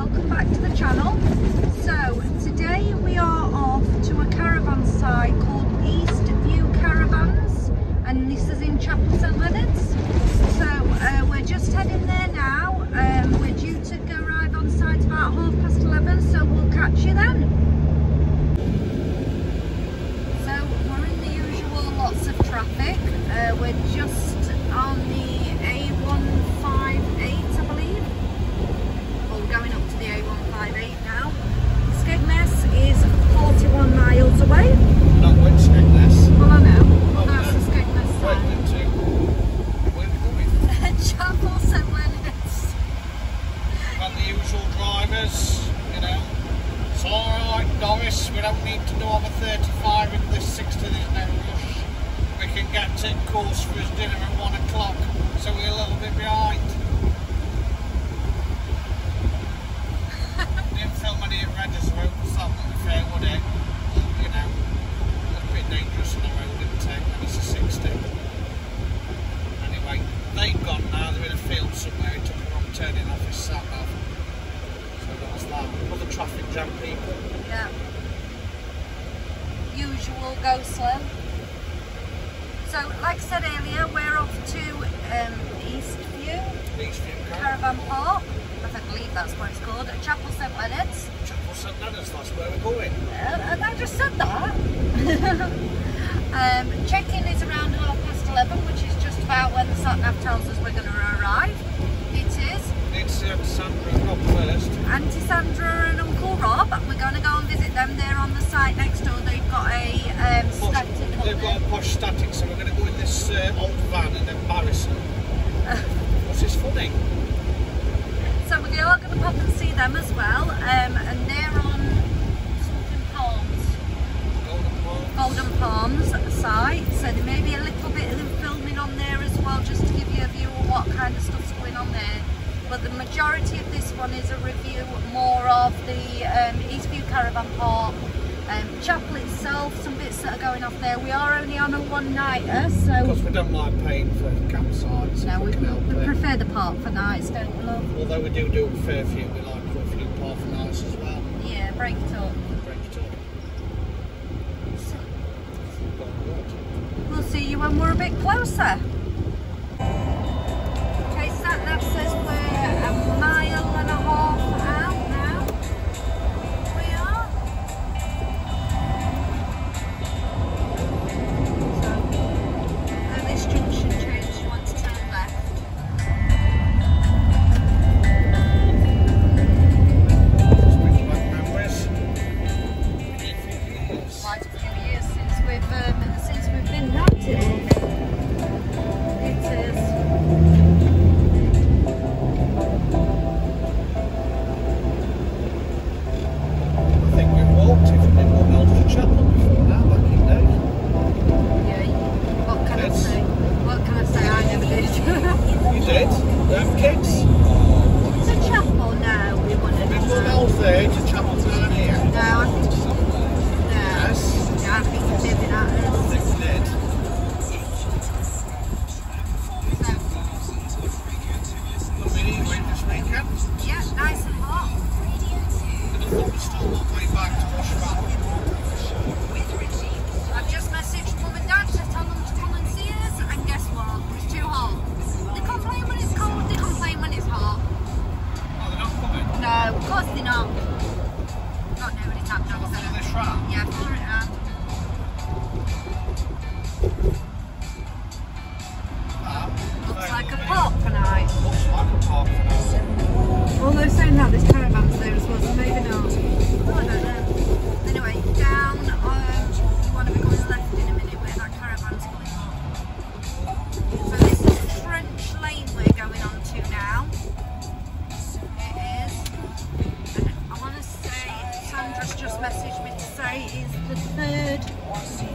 welcome back to the channel. So today we are off to a caravan site called Eastview Caravans, and this is in Chapel St Leonards. So we're just heading there now. We're due to arrive on site about 11:30, so we'll catch you then. So we're in the usual lots of traffic. We're just on the A158, I believe. Well, we're going up to the A158 now. Skegness is 41 miles away. Not with Skegness. Well, I know. Well, that's the Skegness side. Where are we going? Chapel St Leonards. Got the usual drivers, you know. It's alright, Doris, we don't need to do over 35 in this 60, there's no rush. We can get to course for his dinner at 1 o'clock, so we're a little bit behind. Didn't film any of Regisroad, so that wouldn't be fair, would it? You know, it's a bit dangerous on the road, isn't it? And it's a 60. Anyway, they've gone now, they're in a field somewhere, he took a wrong turning off his sat-nav. So that was that. Other traffic jam people. Yeah. Usual go slow. So, like I said earlier, we're off to Eastview Caravan Park. I believe that's what it's called. At Chapel St Leonards. Chapel St Leonards, that's where we're going. And I just said that. Check-in is around 11:30, which is just about when the sat-nav tells us we're going to arrive. It is. It's Auntie Sandra and Rob first. Auntie Sandra and Uncle Rob. We're going to go and visit them. They're on the site next door. They've got a static. They've got a posh static, so we're going to go in this old van and embarrass them. What's this funny? So we are going to pop and see them as well, and they're on something Palms. Golden Palms site, so there may be a little bit of filming on there as well, just to give you a view of what kind of stuff's going on there. But the majority of this one is a review more of the Eastview Caravan Park, chapel itself, some bits that are going off there. We are only on a one-nighter, so... Because we don't like paying for campsites. No, we prefer the park for nights, don't we, love? Although we do a fair few, we like a few park for nights as well. Yeah, break it up. Break it up. We'll see you when we're a bit closer. Okay, sat-nav says we're a mile and a half out now. We are. So, at this junction change, you want to turn left. Quite a few years since we've been down to it. It is. I think we've walked it from Lincolnshire to Chapel before now, back in the day. Yeah. What can I say? What can I say? I never did. You did? Kids? To Chapel? No, we wouldn't. There to Chapel down here. No, I think so. Yes. Yeah, I think we did that. I think we did. Good meeting you this weekend. Yeah, nice and hot. And I thought we'd still not way back to Bushman. I've just messaged Mum and Dad to tell them to come and see us, and guess what? It's too hot. They complain when it's cold, they complain when it's hot. Oh, they're not coming? No, of course they're not. God, nobody's tapped Shall I on follow this round? Yeah, follow it around. Looks like a park for night. Looks like a park for now. Although saying that, there's caravans there as well, so maybe not. Oh, I don't know. Anyway, down, you want to be going left in a minute where that caravan's going on. So this is Trunch Lane we're going on to now. It is. And I want to say, Sandra's just messaged me to say is the third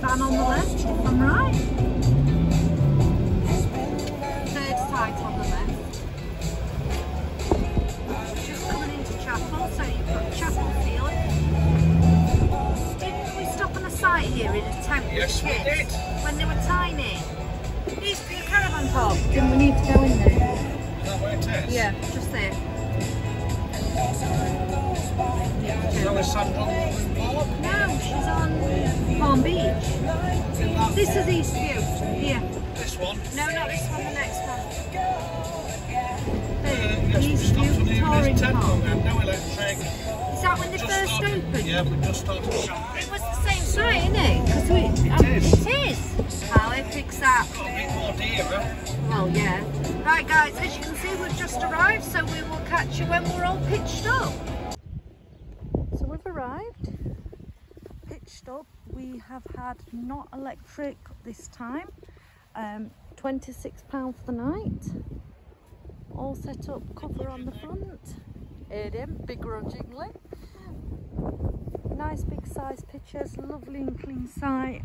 van on the left, if I'm right. Third site on the left. Just coming into Chapel, so you've got Chapel Field. Didn't we stop on a site here in a tent with Yes, the we kids did. when they were tiny? Eastview Caravan Park. Didn't we need to go in there? Is that where it is? Yeah, just there. Alessandra vlog? No, she's on Palm Beach. This is Eastview. Here. This one? No, not this one, the next one. Yes, we stopped on here in this tent, Palm. we had no electric. Is that when they first opened? Yeah, we just started shopping. It was the same site, isn't it? Because it is. How epic's that? Got a bit more dearer. Well, yeah. Right, guys, as you can see, we've just arrived, so we will catch you when we're all pitched up. So we've arrived, pitched up. We have had not electric this time. £26 for the night. All set up, cover on the front. Heard him, begrudgingly. Nice big size pictures, lovely and clean site.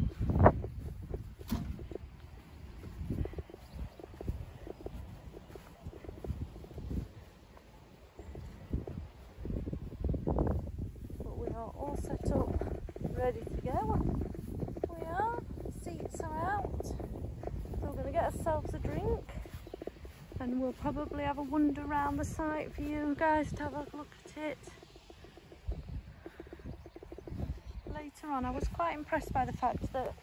But we are all set up, ready to go. We are, seats are out. So we're going to get ourselves a drink. And we'll probably have a wander around the site for you guys to have a look at it later on. I was quite impressed by the fact that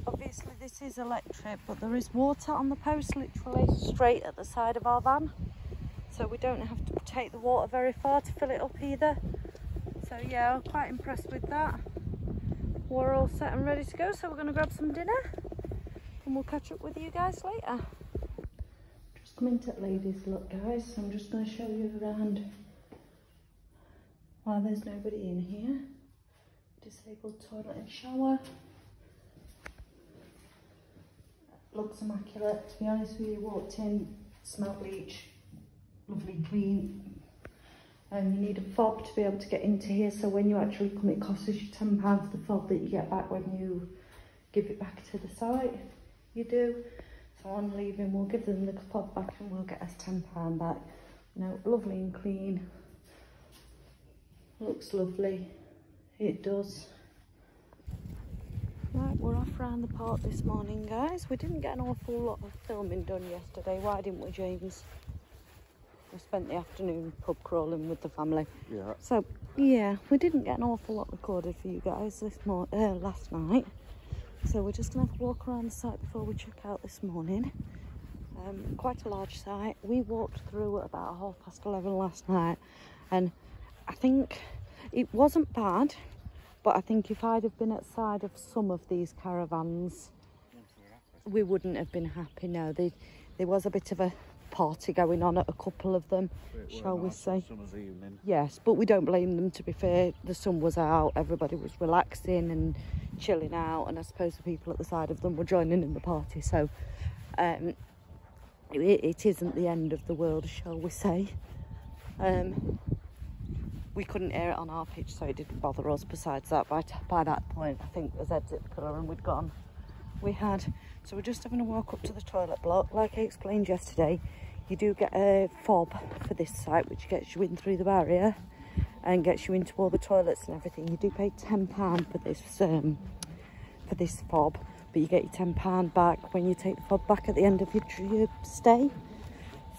obviously this is electric, but there is water on the post literally straight at the side of our van, so we don't have to take the water very far to fill it up either. So yeah, I'm quite impressed with that. We're all set and ready to go, so we're going to grab some dinner and we'll catch up with you guys later. Come into ladies look, guys, so I'm just going to show you around while there's nobody in here. Disabled toilet and shower. Looks immaculate, to be honest with you. Walked in, smelled bleach, lovely clean. And you need a fob to be able to get into here, so when you actually come it costs you £10 for the fob that you get back when you give it back to the site. You do. So on leaving, we'll give them the fob back and we'll get us £10 back. You know, lovely and clean. Looks lovely. It does. Right, we're off round the park this morning, guys. We didn't get an awful lot of filming done yesterday. Why didn't we, James? We spent the afternoon pub crawling with the family. Yeah. So, yeah, we didn't get an awful lot recorded for you guys last night. So we're just going to have a walk around the site before we check out this morning. Quite a large site. We walked through at about 11:30 last night, and I think it wasn't bad, but I think if I'd have been outside of some of these caravans, we wouldn't have been happy. No, there was a bit of a party going on at a couple of them, shall we say. Summer's evening. Yes, but we don't blame them, to be fair. The sun was out, everybody was relaxing and chilling out, and I suppose the people at the side of them were joining in the party, so it isn't the end of the world, shall we say. We couldn't air it on our pitch, so it didn't bother us. Besides that, by that point I think the exit colour and we'd gone. So we're just having a walk up to the toilet block. Like I explained yesterday, you do get a fob for this site, which gets you in through the barrier and gets you into all the toilets and everything. You do pay £10 for this fob, but you get your £10 back when you take the fob back at the end of your stay.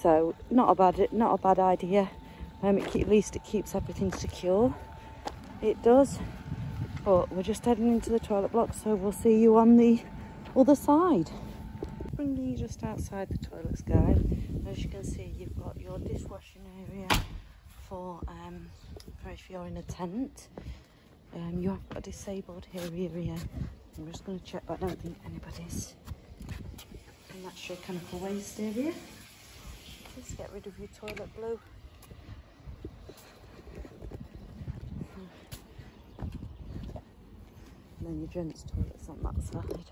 So not a bad idea. At least it keeps everything secure. It does. But we're just heading into the toilet block, so we'll see you on the other side. Bringing you just outside the toilets, guys. As you can see, you've got your dishwashing area for if you're in a tent. You have got a disabled area here. I'm just going to check, but I don't think anybody's. And that's your chemical waste area. Just get rid of your toilet blue. And then your gents' toilets on that side.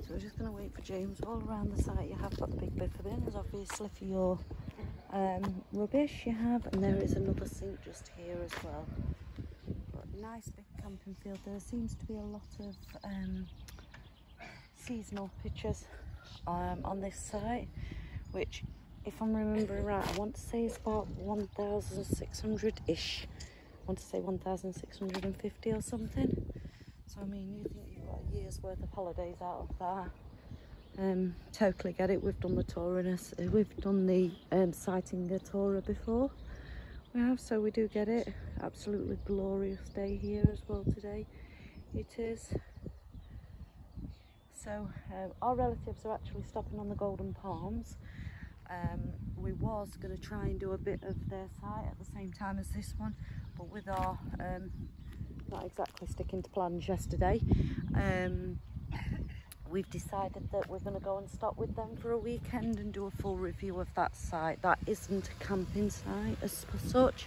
So we're just going to wait for James. All around the site you have got the big biffer bins, obviously, for your rubbish you have, and there is another sink just here as well. But nice big camping field. There seems to be a lot of seasonal pictures on this site, which, if I'm remembering right, I want to say it's about 1,600-ish. I want to say 1,650 or something. So I mean, you think you've got a year's worth of holidays out of that. Totally get it. We've done the Taurus, we've done the sighting the Torah before, We have, so we do get it. Absolutely glorious day here as well today. It is. So our relatives are actually stopping on the Golden Palms. We was going to try and do a bit of their site at the same time as this one, but with our not exactly sticking to plans yesterday, we've decided that we're going to go and stop with them for a weekend and do a full review of that site. That isn't a camping site as such,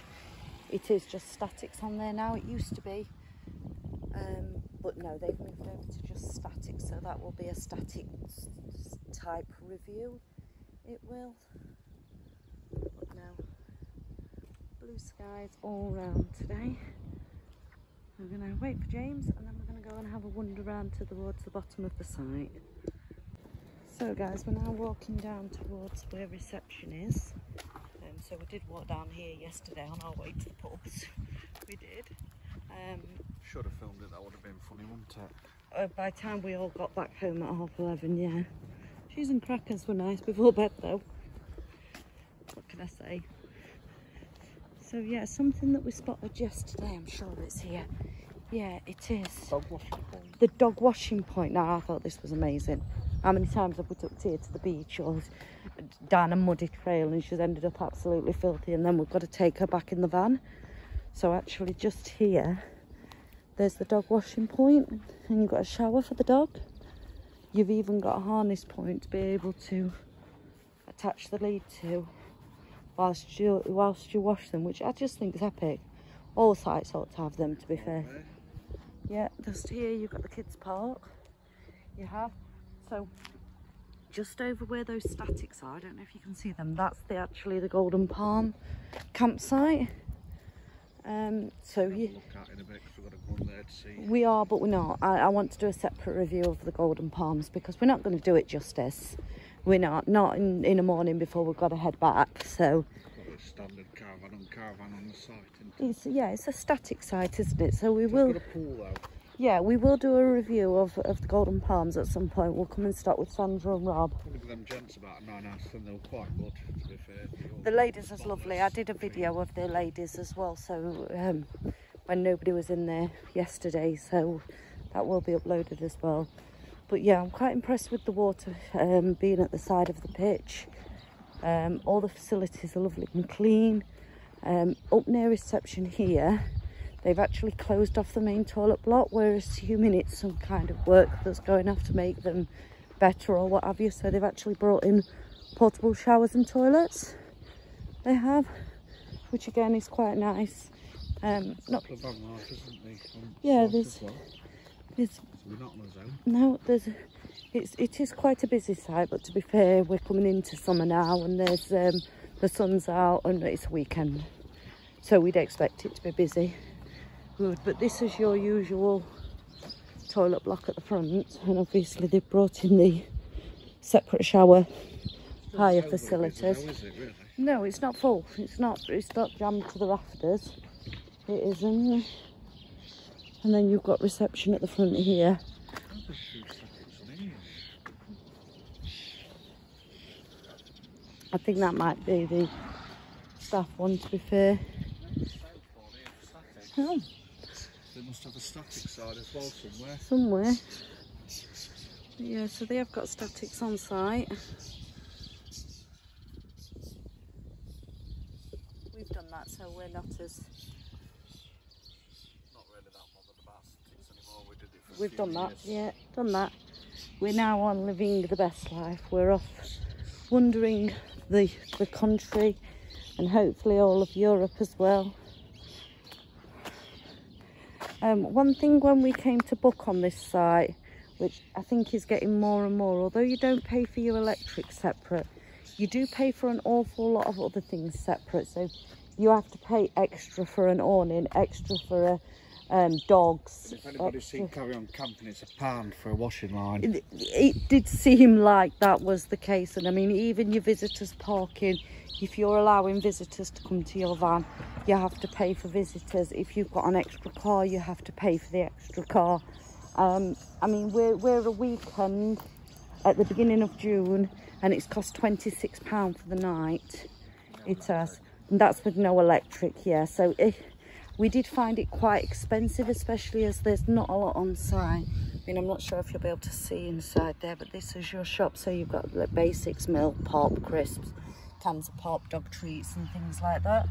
it is just statics on there now. It used to be, but no, they've moved over to just static, so that will be a static type review. It will. But no, blue skies all round today. We're going to wait for James and then we're going to go and have a wander around towards the bottom of the site. So guys, we're now walking down towards where reception is. So we did walk down here yesterday on our way to the pubs. We did. Should have filmed it, that would have been funny, wouldn't it? By the time we all got back home at 11:30, yeah. Cheese and crackers were nice before bed though. What can I say? So yeah, something that we spotted yesterday, I'm sure it's here. Yeah, it is. Dog washing point. The dog washing point. Now, I thought this was amazing. How many times have we took Tia to the beach or down a muddy trail and she's ended up absolutely filthy, and then we've got to take her back in the van. So actually just here, there's the dog washing point, and you've got a shower for the dog. You've even got a harness point to be able to attach the lead to whilst you wash them, which I just think is epic. All sites ought to have them, to be fair. Yeah, just here you've got the kids park. You have. So just over where those statics are, I don't know if you can see them, that's actually the Golden Palm campsite. So you look at in a bit, 'cause we've got to go on there to see. We are, but we're not. I want to do a separate review of the Golden Palms because we're not going to do it justice. We're not in the morning before we've got to head back. So got a standard caravan on the site, isn't it? yeah, it's a static site, isn't it? So we It's will. got a pool though. Yeah, we will do a review of the Golden Palms at some point. We'll come and start with Sandra and Rob. Probably them gents about 9 hours, and they were quite good, to be fair. The ladies is lovely. I did a video of the ladies as well, so when nobody was in there yesterday, so that will be uploaded as well. But yeah, I'm quite impressed with the water being at the side of the pitch. All the facilities are lovely and clean. Up near reception here, they've actually closed off the main toilet block. We're assuming it's some kind of work that's going off to make them better or what have you. So they've actually brought in portable showers and toilets. They have, which again is quite nice. Not Couple of van life, isn't there? yeah, there's. There's So we're not on a zone. no, it is quite a busy site, but to be fair, we're coming into summer now, and there's the sun's out and it's a weekend, so we'd expect it to be busy. Good, but this is your usual toilet block at the front, and obviously they've brought in the separate shower higher facilities. Now, is it, really? No, it's not full. It's not jammed to the rafters. It isn't. And then you've got reception at the front here. I think that might be the staff one, to be fair. Oh. They must have a static side as well somewhere. Somewhere. Yeah, so they have got statics on site. We've done that, so we're not as... Not really that bothered about statics anymore. We did it for We've done that, years. yeah, done that. We're now on living the best life. We're off wandering the country and hopefully all of Europe as well. One thing when we came to book on this site, which I think is getting more and more, although you don't pay for your electric separate, you do pay for an awful lot of other things separate. So you have to pay extra for an awning, extra for dogs. If anybody's seen Carry On Camping, it's £1 for a washing line. It did seem like that was the case, and I mean, even your visitors parking, if you're allowing visitors to come to your van, you have to pay for visitors. If you've got an extra car, you have to pay for the extra car. I mean, we're a weekend at the beginning of June, and it's cost £26 for the night. It has. And that's with no electric, yeah. So we did find it quite expensive, especially as there's not a lot on site. I mean, I'm not sure if you'll be able to see inside there, but this is your shop. So you've got the basics, milk, pop, crisps, cans of pop, dog treats and things like that.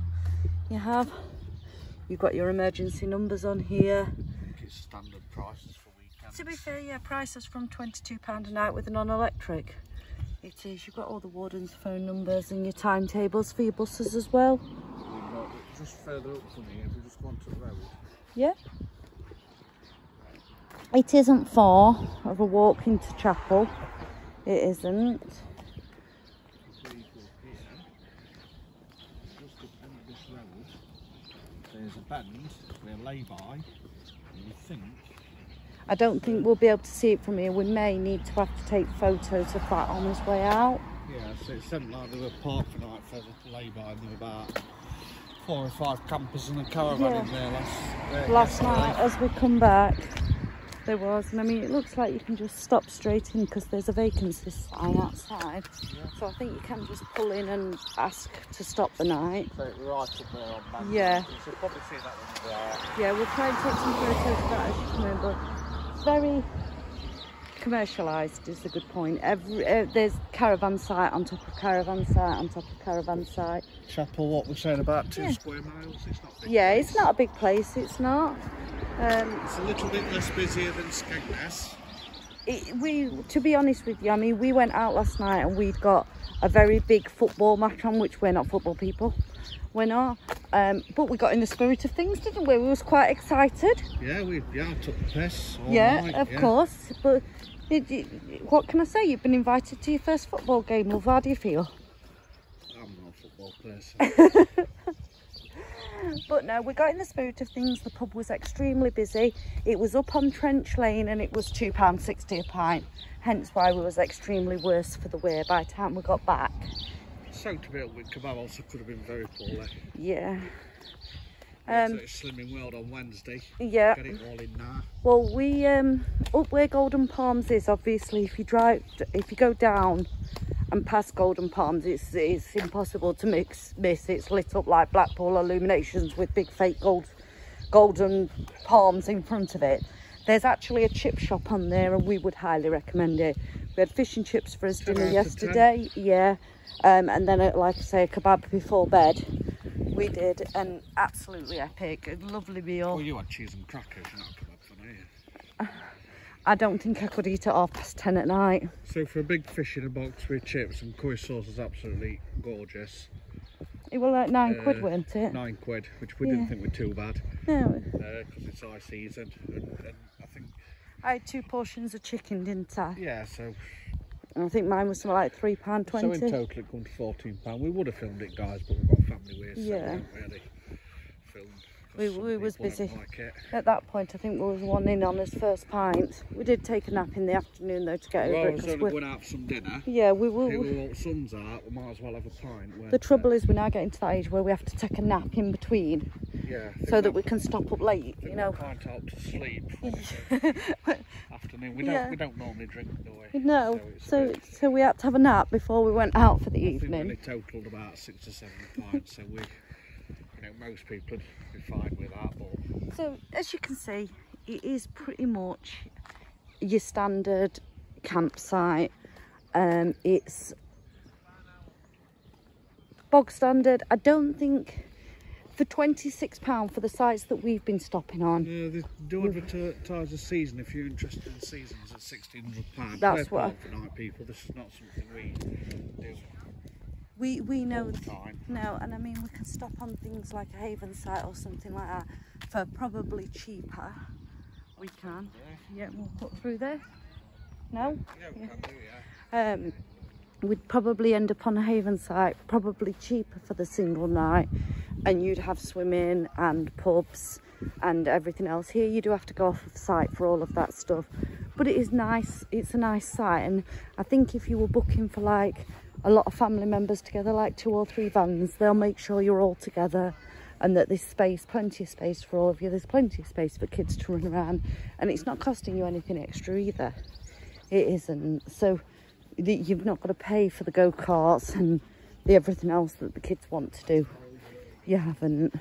You've got your emergency numbers on here. I think it's standard prices for weekends. To be fair, yeah, prices from £22 a night with a non-electric. It is. You've got all the warden's phone numbers and your timetables for your buses as well. Just further up from here, if we just go onto the road. Yeah. It isn't far of a walk into chapel. It isn't. Just up on this road, there's a bend where lay-by, and you think... I don't think we'll be able to see it from here. We may need to have to take photos of that on his way out. Yeah, so it sounded like they were parked for night for the lay-by, and there were about 4 or 5 campers in a caravan in there last night as we come back. There was, and I mean, it looks like you can just stop straight in because there's a vacancy sign outside. Yeah. So I think you can just pull in and ask to stop the night. So right up there on Bank. Yeah. You should probably see that one there. Yeah, we'll try and take some photos of that as you come in, but it's very commercialised is a good point. There's caravan site on top of caravan site on top of caravan site. Chapel, what we're saying, about 2 square miles. It's not big. Yeah, it's not a big place. It's not. It's a little bit less busier than Skegness. To be honest with you, I mean, we went out last night and we'd got a very big football match on, which we're not football people. We're not. But we got in the spirit of things, didn't we? We was quite excited. Yeah, I took the piss all night, of course. But what can I say? You've been invited to your first football game, love. How do you feel? I'm not a football person. But no, we got in the spirit of things. The pub was extremely busy. It was up on Trunch Lane and it was £2.60 a pint. Hence why we was extremely worse for the wear by the time we got back. So to be able with kebab also could have been very poorly. Yeah. It's Slimming World on Wednesday. Yeah. Get it all in now. Well, we up where Golden Palms is, obviously, if you go down and past Golden Palms, it's impossible to miss. It's lit up like Blackpool Illuminations with big fake golden palms in front of it. There's actually a chip shop on there, and we would highly recommend it. We had fish and chips for us dinner yesterday. Yeah. And then, like I say, a kebab before bed. We did, and absolutely epic. A lovely meal. Well, you had cheese and crackers, you're not a kebab fan, are you? I don't think I could eat at 10:30 at night. So for a big fish in a box with chips and curry sauce is absolutely gorgeous. It was like £9, weren't it? £9, which we didn't think were too bad. No. Because it's high season, and I think... I had 2 portions of chicken, didn't I? Yeah, so... I think mine was something like £3.20. So in total it comes to £14. We would have filmed it, guys, but we've got family ways, so we haven't really filmed. We was busy. Like it. At that point, I think we was one in on his first pint. We did take a nap in the afternoon though to get over it. Well, I was only going out for some dinner. Yeah, we will. While the sun's out, we might as well have a pint. The trouble is, we're now getting to that age where we have to take a nap in between. Yeah. So that we can stop up late, you know. Pint out to sleep. Afternoon. We don't normally drink, do we? No. So we had to have a nap before we went out for the evening. I think we only totalled about 6 or 7 pints, so we. You know, most people would be fine with that. But... So, as you can see, it is pretty much your standard campsite. It's bog standard. I don't think for £26 for the sites that we've been stopping on. Yeah, they do advertise a season if you're interested in seasons at £1,600. That's what. For night people, this is not something we do. We know, no, and I mean we can stop on things like a haven site or something like that for probably cheaper. We can. Yeah, we'll put through there. No? Yeah, we can do, yeah. We'd probably end up on a haven site, probably cheaper for the single night, and you'd have swimming and pubs and everything else. Here you do have to go off of site for all of that stuff, but it is nice. It's a nice site, and I think if you were booking for like a lot of family members together, like 2 or 3 vans, they'll make sure you're all together and that there's space, plenty of space for all of you. There's plenty of space for kids to run around, and it's not costing you anything extra either. It isn't. So you've not got to pay for the go-karts and the everything else that the kids want to do. you haven't.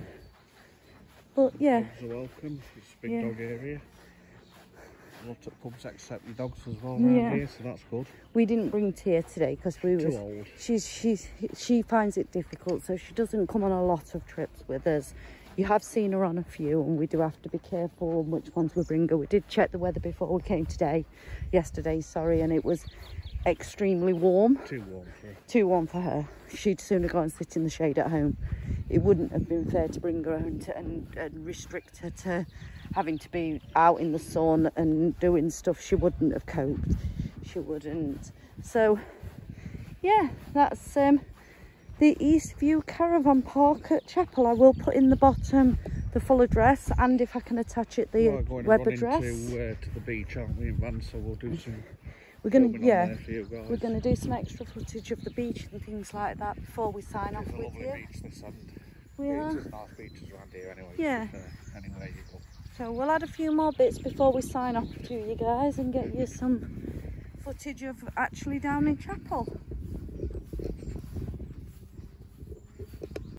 But yeah. Dogs are welcome. It's a big dog area. A lot of pubs accept your dogs as well around here, so that's good. We didn't bring Tia today because we Too old. She finds it difficult, so she doesn't come on a lot of trips with us. You have seen her on a few, and we do have to be careful on which ones we bring her. We did check the weather before we came yesterday, sorry, and it was extremely warm. Too warm for her. Too warm for her. She'd sooner go and sit in the shade at home. It wouldn't have been fair to bring her home and restrict her to having to be out in the sun and doing stuff. She wouldn't have coped. She wouldn't. So, yeah, that's the Eastview Caravan Park at Chapel. I will put in the bottom the full address, and if I can attach it, the web address. To the beach, aren't we, in van? So we'll do some. We're gonna do some extra footage of the beach and things like that before we sign off with you. Beach this end. We are. There's nice beaches around here anyway. Yeah. Anywhere you go. So we'll add a few more bits before we sign off to you guys and get you some footage of actually down in Chapel.